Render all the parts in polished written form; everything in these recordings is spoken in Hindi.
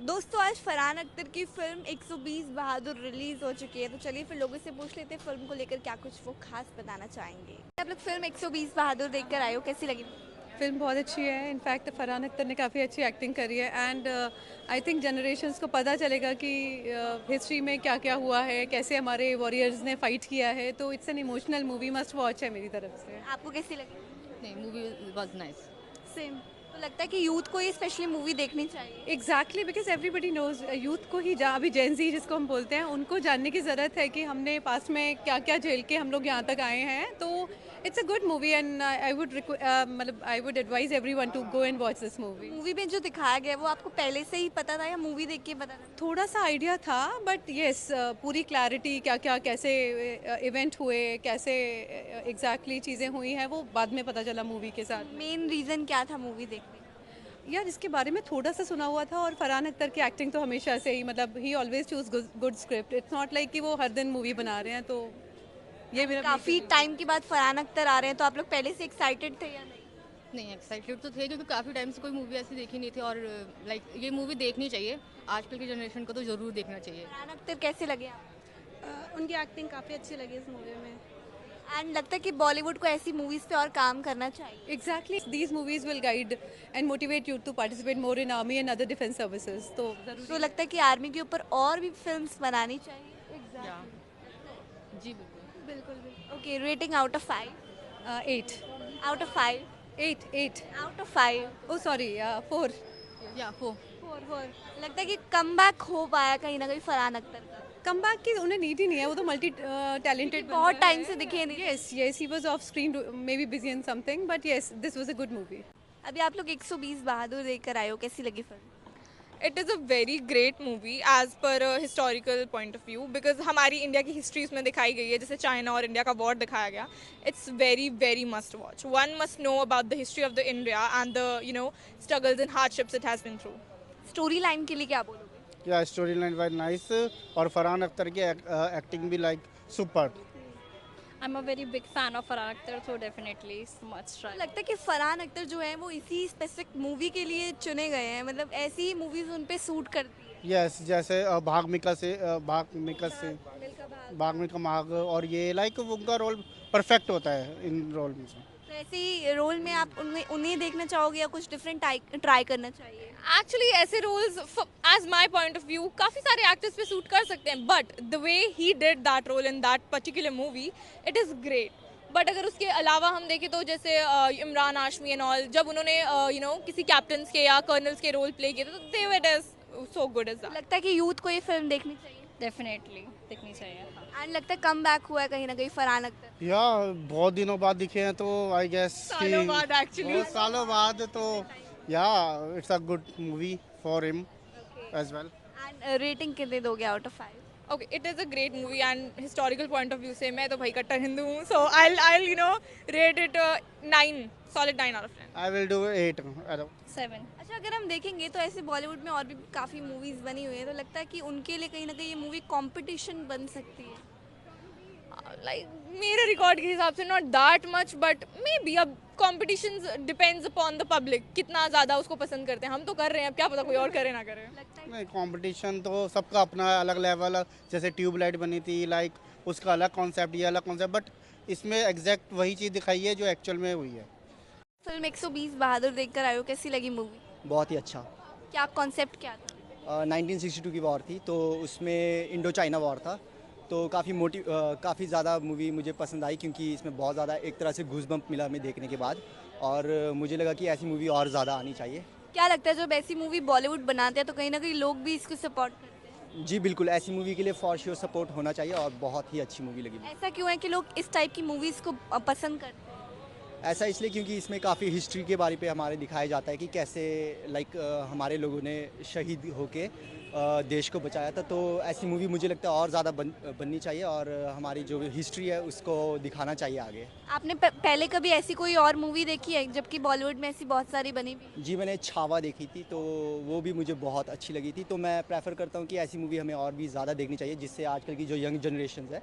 दोस्तों आज फरहान अख्तर की फिल्म 120 बहादुर रिलीज हो चुकी है, तो चलिए फिर लोगों से पूछ लेते हैं फिल्म को लेकर क्या कुछ वो खास बताना चाहेंगे। आप लोग फिल्म 120 बहादुर देखकर आए हो, कैसी लगी? फ़िल्म बहुत अच्छी है। इनफैक्ट फरहान अख्तर ने काफ़ी अच्छी एक्टिंग करी है एंड आई थिंक जनरेशन्स को पता चलेगा कि हिस्ट्री में क्या क्या हुआ है, कैसे हमारे वॉरियर्स ने फाइट किया है। तो it's an emotional movie, must watch है मेरी तरफ से। आपको कैसी लगी? नहीं, मूवी वाज नाइस। सेम। तो लगता है कि यूथ को ये स्पेशली मूवी देखनी चाहिए। Exactly because everybody knows youth को ही अभी जेंजी जिसको हम बोलते हैं उनको जानने की ज़रूरत है कि हमने पास्ट में क्या क्या झेल के हम लोग यहाँ तक आए हैं। तो it's a good movie and I would advise everyone to go and watch this movie. Movie में जो दिखाया गया है वो आपको पहले से ही पता था या मूवी देख के पता था? थोड़ा सा आइडिया था बट येस पूरी क्लैरिटी क्या क्या कैसे इवेंट हुए, कैसे एग्जैक्टली चीज़ें हुई हैं वो बाद में पता चला मूवी के साथ। मेन रीजन क्या था मूवी देखने का? यार इसके बारे में थोड़ा सा सुना हुआ था और फरहान अख्तर की एक्टिंग तो हमेशा से ही मतलब ही always choose good script. It's not like कि वो हर दिन मूवी बना रहे हैं। तो ये मेरा काफी टाइम के बाद फरहान अख्तर आ रहे हैं, तो आप लोग पहले से एक्साइटेड थे या नहीं? नहीं, एक्साइटेड तो थे क्योंकि काफ़ी टाइम से कोई मूवी ऐसी देखी नहीं थी और लाइक ये मूवी देखनी चाहिए। आजकल की जनरेशन को तो ज़रूर देखना चाहिए। फरहान अख्तर कैसे लगे आपको? उनकी एक्टिंग काफ़ी अच्छी लगी इस मूवी में। एंड लगता है कि बॉलीवुड को ऐसी मूवीज पे और काम करना चाहिए। Exactly these movies will guide and motivate you to participate more in army and other defence services. तो तो जरूरी लगता है कि आर्मी के ऊपर और भी फिल्म्स बनानी चाहिए। या जी बिल्कुल। बिल्कुल बिल्कुल। Okay, rating out of 5। 8 out of 5। 8 out of 5। Oh sorry 4। या फो फोर। लगता है कि कमबैक हो पाया कहीं ना कहीं फरहान अख्तर का। कम बैक की उन्हें नीड ही नहीं है, वो तो मल्टी टैलेंटेड बहुत टाइम से दिखे नहीं। Yes yes he was of screen may be busy in something but yes this was a good movie. अभी आप लोग 120 बहादुर देखकर आए हो, कैसी लगी film? It is a very great movie as per historical point of view because हमारी इंडिया की हिस्ट्री इसमें दिखाई गई है, जैसे चाइना और इंडिया का वॉर दिखाया गया. It's very very must watch. One must know about the history of the India and the struggles and hardships it has been through. Story line के लिए क्या बोलोगे? या स्टोरी लाइन वाइज नाइस और फरहान अख्तर की एक्टिंग भी like super. I'm a very big fan of Farhan Akhtar, so definitely it's must try. लगता है कि फरहान अख्तर जो है वो इसी स्पेसिफिक मूवी के लिए चुने गए हैं, मतलब ऐसी ही मूवीज उन पे सूट करती है। यस जैसे भाग मिल्खा भाग और ये लाइक उनका रोल परफेक्ट होता है इन रोल में से. तो ऐसे ही रोल में आप उन्हें देखना चाहोगे या कुछ डिफरेंट ट्राई करना चाहिए? एक्चुअली ऐसे roles as my point of view काफ़ी सारे एक्टर्स पे सूट कर सकते हैं, but the way he did that role in that particular movie it is great. But अगर उसके अलावा हम देखें तो जैसे इमरान हाशमी एंड ऑल, जब उन्होंने किसी कैप्टन्स के या कर्नल्स के रोल प्ले किए थे तो they were is so good as that. लगता है कि यूथ को ये फिल्म देखनी चाहिए। Definitely देखनी चाहिए। एंड लगता है कम बैक हुआ है कहीं ना कहीं फरहान अख्तर। या बहुत दिनों बाद दिखे हैं तो आई गेस सालों बाद actually. बहुत सालों बाद. तो या it's a good movie for him as well. And rating कितने दोगे out of 5? Okay, it is a great movie and historical point of view से मैं तो भाई कट्टर हिंदू हूँ, so I'll rate it 9, solid 9 out of 10. I will do 8. 7। अच्छा, अगर हम देखेंगे तो ऐसे बॉलीवुड में और भी काफ़ी मूवीज़ बनी हुई है, तो लगता है कि उनके लिए कहीं ना कहीं ये मूवी कंपटीशन बन सकती है। Like मेरे रिकॉर्ड के हिसाब से not that much, but may be अब competition depends upon the public कितना ज़्यादा उसको पसंद करते हैं. हम तो कर रहे हैं, अब क्या पता कोई और करे ना करे. लगता है नहीं कंपटीशन तो सबका अपना अलग लेवल. जैसे ट्यूबलाइट बनी थी लाइक उसका अलग कॉन्सेप्ट, ये अलग कॉन्सेप्ट, बट इसमें एग्जैक्ट वही चीज़ दिखाई है जो एक्चुअल में हुई है. फिल्म 120 बहादुर देखकर आए हो, कैसी लगी मूवी? बहुत ही अच्छा। क्या कॉन्सेप्ट क्या था? 1962 की वॉर थी तो उसमें इंडो चाइना वॉर था। तो काफ़ी ज़्यादा मूवी मुझे पसंद आई क्योंकि इसमें बहुत ज़्यादा एक तरह से गूज़बम्प मिला हमें देखने के बाद और मुझे लगा कि ऐसी मूवी और ज़्यादा आनी चाहिए। क्या लगता है जब ऐसी मूवी बॉलीवुड बनाते हैं तो कहीं ना कहीं लोग भी इसको सपोर्ट करते हैं? जी बिल्कुल, ऐसी मूवी के लिए फॉर श्योर सपोर्ट होना चाहिए और बहुत ही अच्छी मूवी लगी मुझे। ऐसा क्यों है कि लोग इस टाइप की मूवीज़ को पसंद करते हैं? ऐसा इसलिए क्योंकि इसमें काफ़ी हिस्ट्री के बारे पे हमारे दिखाया जाता है कि कैसे लाइक हमारे लोगों ने शहीद होके देश को बचाया था। तो ऐसी मूवी मुझे लगता है और ज़्यादा बननी चाहिए और हमारी जो हिस्ट्री है उसको दिखाना चाहिए आगे। आपने पहले कभी ऐसी कोई और मूवी देखी है, जबकि बॉलीवुड में ऐसी बहुत सारी बनी भी? जी मैंने छावा देखी थी तो वो भी मुझे बहुत अच्छी लगी थी। तो मैं प्रेफर करता हूँ कि ऐसी मूवी हमें और भी ज़्यादा देखनी चाहिए जिससे आजकल की जो यंग जनरेशन है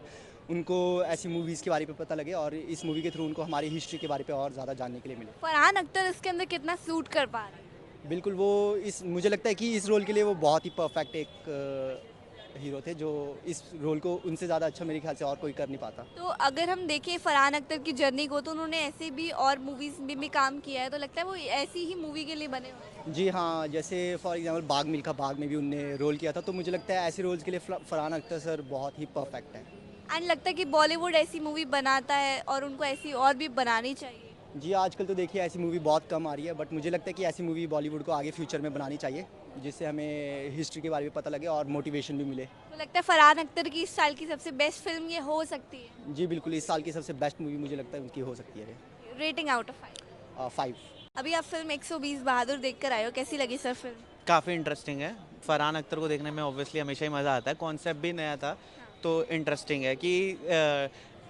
उनको ऐसी मूवीज़ के बारे में पता लगे और इस मूवी के थ्रू उनको हमारी हिस्ट्री के बारे में और ज़्यादा जानने के लिए मिले। फरहान अख्तर इसके अंदर कितना सूट कर पा रहे हैं? बिल्कुल वो इस मुझे लगता है कि इस रोल के लिए वो बहुत ही परफेक्ट एक हीरो थे, जो इस रोल को उनसे ज़्यादा अच्छा मेरे ख्याल से और कोई कर नहीं पाता। तो अगर हम देखें फरहान अख्तर की जर्नी को, तो उन्होंने ऐसे भी और मूवीज़ में भी काम किया है, तो लगता है वो ऐसी ही मूवी के लिए बने हुए हैं। जी हाँ, जैसे फॉर एग्जांपल बाग मिल्खा भाग में भी उनने रोल किया था, तो मुझे लगता है ऐसे रोल्स के लिए फरहान अख्तर सर बहुत ही परफेक्ट हैं। एंड लगता है कि बॉलीवुड ऐसी मूवी बनाता है और उनको ऐसी और भी बनानी चाहिए। जी, आजकल तो देखिए ऐसी मूवी बहुत कम आ रही है, बट मुझे लगता है कि ऐसी मूवी बॉलीवुड को आगे फ्यूचर में बनानी चाहिए, जिससे हमें हिस्ट्री के बारे में पता लगे और मोटिवेशन भी मिले। तो लगता है फरहान अख्तर की इस साल की सबसे बेस्ट फिल्म ये हो सकती है। जी बिल्कुल, इस साल की सबसे बेस्ट मूवी मुझे लगता है उनकी हो सकती है। Rating out of 5। 5। अभी आप फिल्म 120 बहादुर देख कर आए हो, कैसी लगी सर फिल्म? काफ़ी इंटरेस्टिंग है। फरहान अख्तर को देखने में ऑब्वियसली हमेशा ही मज़ा आता है, कॉन्सेप्ट भी नया था, तो इंटरेस्टिंग है कि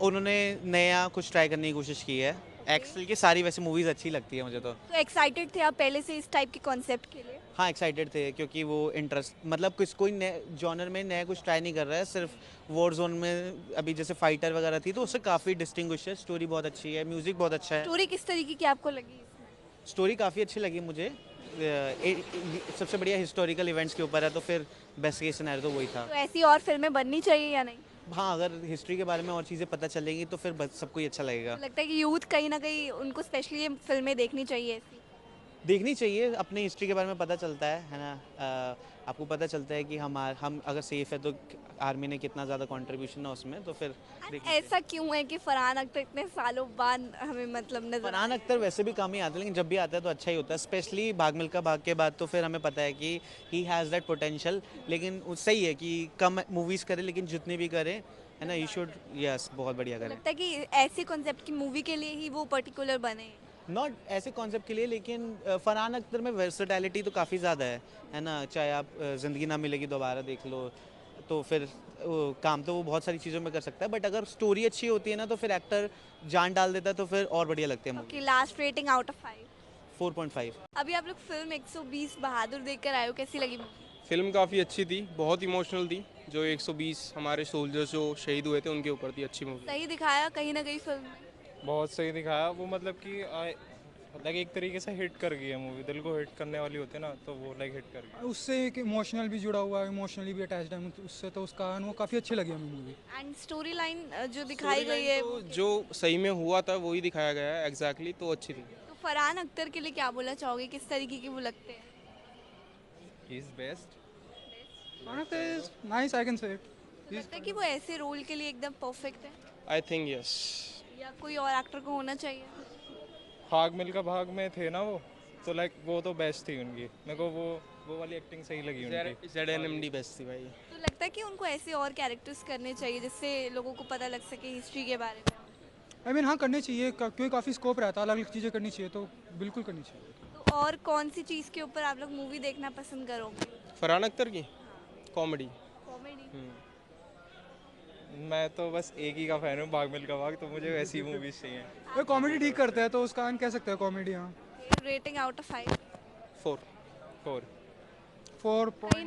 उन्होंने नया कुछ ट्राई करने की कोशिश की है। एक्चुअल की सारी वैसे मूवीज़ अच्छी लगती है मुझे तो। एक्साइटेड थे आप पहले से इस टाइप के कॉन्सेप्ट के लिए? हाँ, एक्साइटेड थे क्योंकि वो इंटरेस्ट मतलब कोई नए जॉनर में नया कुछ ट्राई नहीं कर रहा है, सिर्फ वॉर जोन में अभी जैसे फाइटर वगैरह थी तो उससे काफ़ी डिस्टिंग्विश है। स्टोरी बहुत अच्छी है, म्यूज़िक बहुत अच्छा है। स्टोरी किस तरीके की आपको लगी इसमें? स्टोरी काफ़ी अच्छी लगी मुझे। सबसे बढ़िया हिस्टोरिकल इवेंट्स के ऊपर है, तो फिर बेस्ट केस सिनेरियो तो वही था। तो ऐसी और फिल्में बननी चाहिए या नहीं? हाँ, अगर हिस्ट्री के बारे में और चीज़ें पता चलेंगी तो फिर सबको ही अच्छा लगेगा। तो लगता है कि यूथ कहीं ना कहीं उनको स्पेशली ये फिल्में देखनी चाहिए ऐसी। देखनी चाहिए, अपनी हिस्ट्री के बारे में पता चलता है ना। आपको पता चलता है कि हम अगर सेफ है तो आर्मी ने कितना ज़्यादा कंट्रीब्यूशन है उसमें, तो फिर ऐसा क्यों है कि फरहान अख्तर इतने सालों बाद हमें मतलब नजर फरहान अख्तर वैसे भी कम ही आता है, लेकिन जब भी आता है तो अच्छा ही होता है। स्पेशली भाग मिल्खा भाग के बाद तो फिर हमें पता है कि ही हैज़ दैट पोटेंशियल। लेकिन सही है कि कम मूवीज़ करे, लेकिन जितनी भी करे है ना, यू शुड यस बहुत बढ़िया करे। लगता है कि ऐसे कॉन्सेप्ट की मूवी के लिए ही वो पर्टिकुलर बने। नॉट ऐसे कॉन्सेप्ट के लिए, लेकिन फरहान अख्तर में वर्सेटैलिटी तो काफ़ी ज़्यादा है ना। चाहे आप ज़िंदगी ना मिलेगी दोबारा देख लो, तो फिर काम तो वो बहुत सारी चीज़ों में कर सकता है, बट अगर स्टोरी अच्छी होती है ना तो फिर एक्टर जान डाल देता है, तो फिर और बढ़िया लगते हैं movie. Okay, last rating out of 5। 4.5। अभी आप लोग फिल्म 120 बहादुर देख कर आए हो, कैसी लगी मूवी? फिल्म काफ़ी अच्छी थी, बहुत इमोशनल थी। जो 120 हमारे सोल्जर्स जो शहीद हुए थे उनके ऊपर थी, अच्छी मूवी। सही दिखाया कहीं ना कहीं फिल्म में? बहुत सही दिखाया वो, मतलब कि लाइक एक तरीके से हिट कर गई है मूवी, दिल को हिट करने वाली होती है ना, तो वो लाइक हिट कर गई। उससे एक इमोशनल भी जुड़ा हुआ है, इमोशनली भी अटैच्ड है उससे, तो उसका वो काफ़ी अच्छी लगी हमें मूवी। एंड स्टोरी लाइन जो दिखाई गई है तो जो सही में हुआ था वही दिखाया गया है एग्जैक्टली, तो अच्छी थी। तो फरहान अख्तर के लिए क्या बोलना चाहोगे, किस तरीके की वो लगते हैं? He is best. Nice, I can say it. लगता है कि वो ऐसे रोल के लिए एकदम परफेक्ट है, आई थिंक यस। या कोई और एक्टर को होना चाहिए? भाग मिल्खा भाग में थे ना वो, तो लाइक वो तो बेस्ट थी उनकी, मेरे को वो वाली एक्टिंग सही लगी उनकी। ZNMD बेस्ट थी भाई। तो लगता है कि उनको ऐसे और कैरेक्टर्स करने चाहिए जिससे लोगों को पता लग सके हिस्ट्री के बारे में। आई मीन हाँ, करने चाहिए क्योंकि काफ़ी स्कोप रहता है, अलग अलग चीज़ें करनी चाहिए, तो बिल्कुल करनी चाहिए। तो और कौन सी चीज़ के ऊपर आप लोग मूवी देखना पसंद करोगे? फरहान अख्तर की कॉमेडी। कॉमेडी? मैं तो बस एक ही का फैन हूँ, भाग मिल्खा भाग, तो मुझे वैसी मूवीज चाहिए। वो कॉमेडी ठीक करते हैं, तो उसका हम कह सकते हैं कॉमेडी। हाँ, रेटिंग आउट ऑफ 5। 4। 4। कहीं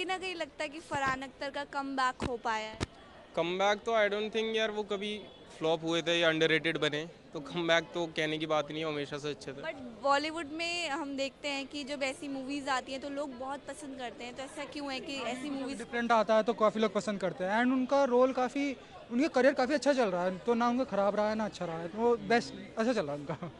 ना कहीं लगता है कि फरहान अख्तर का कम बैक हो पाया है। कमबैक तो आई डोंट थिंक यार, वो कभी फ्लॉप हुए थे या अंडररेटेड बने, तो कमबैक तो कहने की बात नहीं है, हमेशा से अच्छे थे। बट बॉलीवुड में हम देखते हैं कि जब ऐसी मूवीज आती हैं तो लोग बहुत पसंद करते हैं, तो ऐसा क्यों है कि ऐसी मूवीज? डिफरेंट आता है तो काफ़ी लोग पसंद करते हैं, एंड उनका रोल काफ़ी, उनका करियर काफ़ी अच्छा चल रहा है, तो ना उनका ख़राब रहा है ना अच्छा रहा है, तो वो बेस्ट अच्छा चल रहा है उनका।